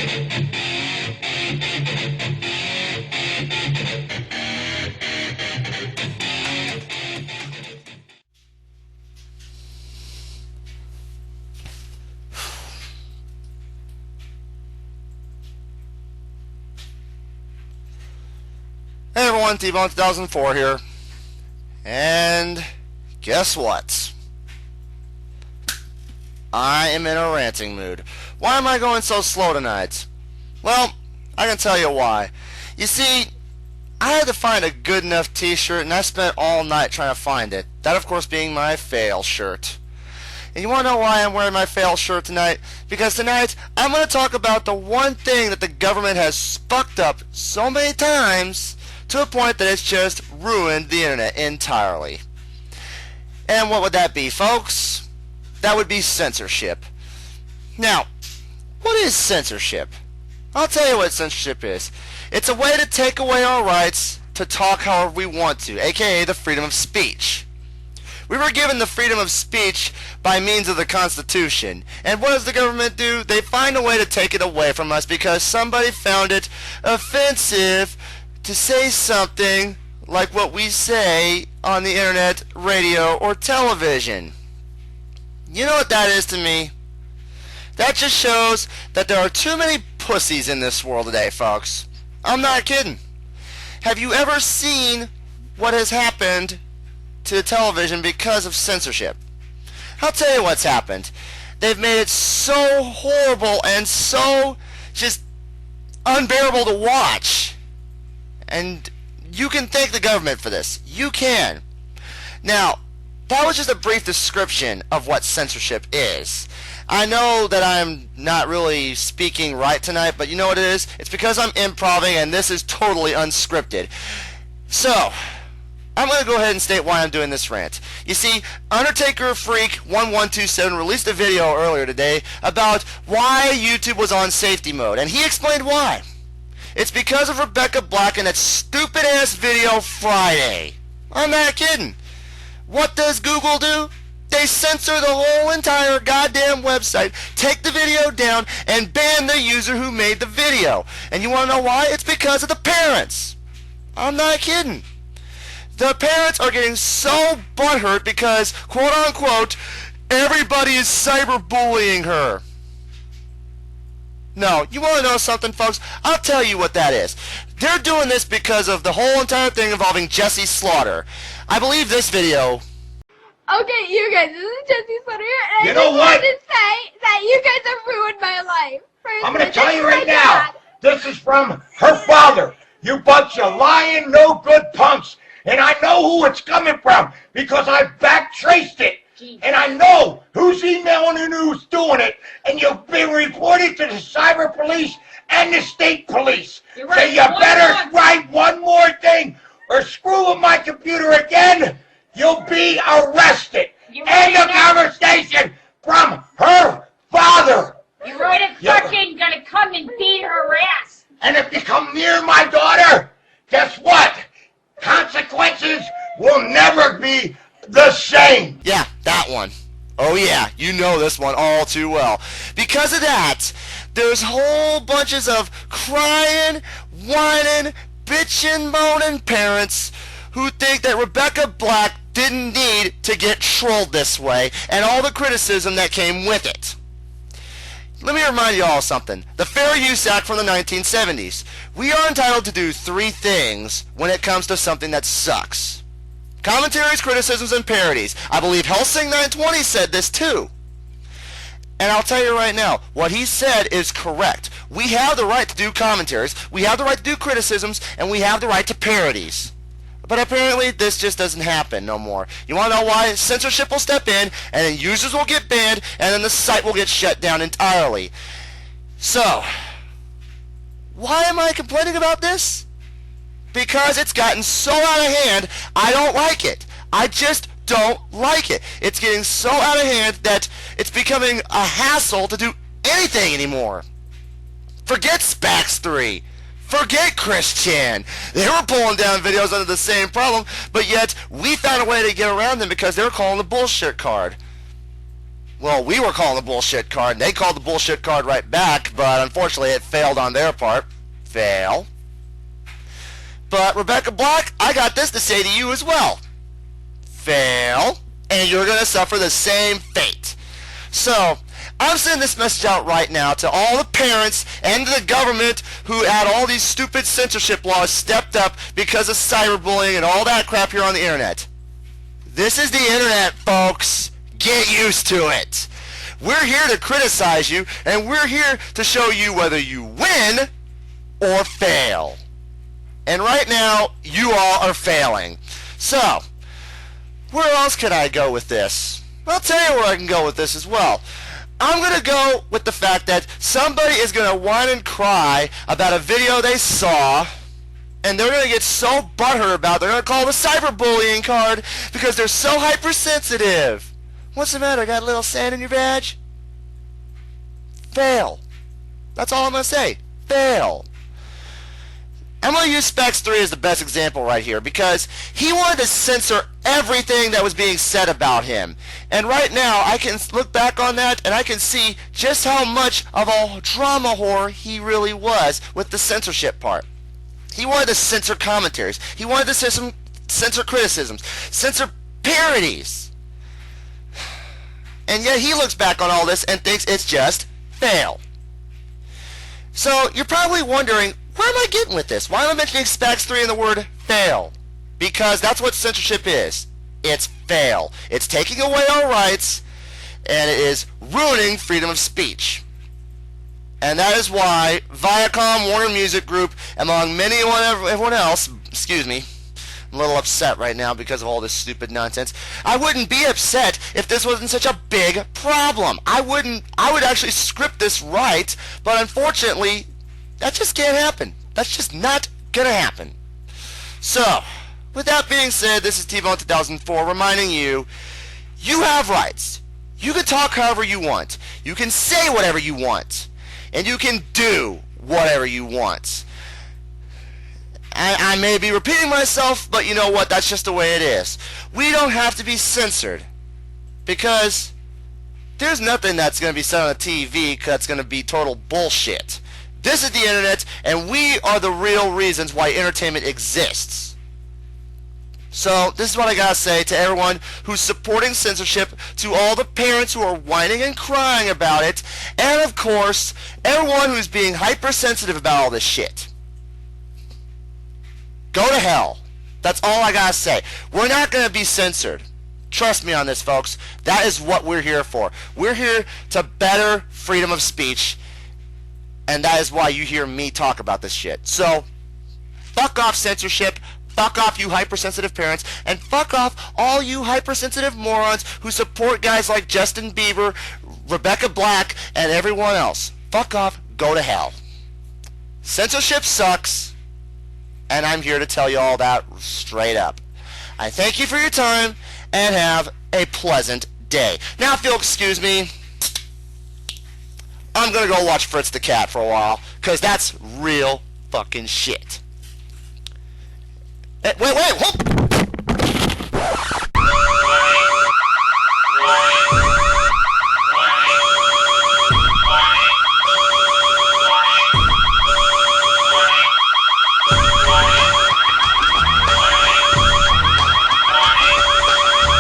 Hey everyone, T-Bone 2004 here, and guess what? I am in a ranting mood. Why am I going so slow tonight? Well, I can tell you why. You see, I had to find a good enough t-shirt, and I spent all night trying to find it. That, of course, being my fail shirt. And you want to know why I'm wearing my fail shirt tonight? Because tonight, I'm going to talk about the one thing that the government has fucked up so many times to a point that it's just ruined the internet entirely. And what would that be, folks? That would be censorship. Now, what is censorship? I'll tell you what censorship is. It's a way to take away our rights to talk however we want to, aka the freedom of speech. We were given the freedom of speech by means of the Constitution. And what does the government do? They find a way to take it away from us because somebody found it offensive to say something like what we say on the internet, radio, or television. You know what that is to me? That just shows that there are too many pussies in this world today, folks. I'm not kidding. Have you ever seen what has happened to television because of censorship? I'll tell you what's happened. They've made it so horrible and so just unbearable to watch. And you can thank the government for this. You can. Now, that was just a brief description of what censorship is. I know that I'm not really speaking right tonight, but you know what it is? It's because I'm improvising and this is totally unscripted. So, I'm going to go ahead and state why I'm doing this rant. You see, Undertaker Freak 1127 released a video earlier today about why YouTube was on safety mode, and he explained why. It's because of Rebecca Black and that stupid ass video Friday. I'm not kidding. What does Google do? They censor the whole entire goddamn website, take the video down, and ban the user who made the video. And you want to know why? It's because of the parents. I'm not kidding. The parents are getting so butthurt because, quote unquote, everybody is cyberbullying her. No, you want to know something, folks? I'll tell you what that is. They're doing this because of the whole entire thing involving Jessi Slaughter. I believe this video. Okay, you guys, this is Jessi Slaughter here, and you know what? I just want to say that you guys have ruined my life. I'm going to tell you right now, this is from her father. You bunch of lying, no good punks. And I know who it's coming from because I backtraced it. Jeez. And I know who's emailing and who's doing it. And you've been reported to the cyber police and the state police. You're right. So you better write one more thing or screw with my computer again. You'll be arrested. End of conversation from her father. You're right, fucking gonna come and beat her ass. And if you come near my daughter, guess what? Consequences will never be the same. Yeah, that one. Oh yeah, you know this one all too well. Because of that, there's whole bunches of crying, whining, bitching, moaning parents who think that Rebecca Black didn't need to get trolled this way and all the criticism that came with it. Let me remind you all something. The Fair Use Act from the 1970s. We are entitled to do 3 things when it comes to something that sucks. Commentaries, criticisms, and parodies. I believe Helsing 920 said this too. And I'll tell you right now, what he said is correct. We have the right to do commentaries, we have the right to do criticisms, and we have the right to parodies. But apparently this just doesn't happen no more. You want to know why? Censorship will step in, and then users will get banned, and then the site will get shut down entirely. So, why am I complaining about this? Because it's gotten so out of hand, I don't like it. I just don't like it. It's getting so out of hand that it's becoming a hassle to do anything anymore. Forget Spax 3. Forget Chris Chan. They were pulling down videos under the same problem, but yet we found a way to get around them because they were calling the bullshit card. Well, we were calling the bullshit card, and they called the bullshit card right back, but unfortunately it failed on their part. Fail. But Rebecca Black, I got this to say to you as well. Fail. And you're going to suffer the same fate. So, I'm sending this message out right now to all the parents and the government who had all these stupid censorship laws stepped up because of cyberbullying and all that crap here on the internet. This is the internet, folks. Get used to it. We're here to criticize you, and we're here to show you whether you win or fail. And right now, you all are failing. So, where else can I go with this? I'll tell you where I can go with this as well. I'm going to go with the fact that somebody is going to whine and cry about a video they saw, and they're going to get so butthurt about it, they're going to call the cyberbullying card because they're so hypersensitive. What's the matter? Got a little sand in your badge? Fail. That's all I'm going to say. Fail. I'm going to use Specs 3 as the best example right here because he wanted to censor everything that was being said about him. And right now, I can look back on that and I can see just how much of a drama whore he really was with the censorship part. He wanted to censor commentaries. He wanted to censor criticisms, censor parodies. And yet he looks back on all this and thinks it's just fail. So you're probably wondering, where am I getting with this? Why am I mentioning Specs 3 in the word fail? Because that's what censorship is. It's fail. It's taking away our rights, and it is ruining freedom of speech. And that is why Viacom, Warner Music Group, among many everyone else, excuse me, I'm a little upset right now because of all this stupid nonsense. I wouldn't be upset if this wasn't such a big problem. I would actually script this right, but unfortunately, that just can't happen. That's just not gonna happen. So, with that being said, this is T-Bone 2004 reminding you, you have rights. You can talk however you want. You can say whatever you want. And you can do whatever you want. I may be repeating myself, but you know what? That's just the way it is. We don't have to be censored. Because there's nothing that's going to be said on the TV that's going to be total bullshit. This is the internet, and we are the real reasons why entertainment exists. So, this is what I gotta say to everyone who's supporting censorship, to all the parents who are whining and crying about it, and of course, everyone who's being hypersensitive about all this shit. Go to hell. That's all I gotta say. We're not gonna be censored. Trust me on this, folks. That is what we're here for. We're here to better freedom of speech. And that is why you hear me talk about this shit. So, fuck off censorship, fuck off you hypersensitive parents, and fuck off all you hypersensitive morons who support guys like Justin Bieber, Rebecca Black, and everyone else. Fuck off, go to hell. Censorship sucks, and I'm here to tell you all that straight up. I thank you for your time, and have a pleasant day. Now, if you'll excuse me, I'm gonna go watch Fritz the Cat for a while, because that's real fucking shit. Wait, whoa!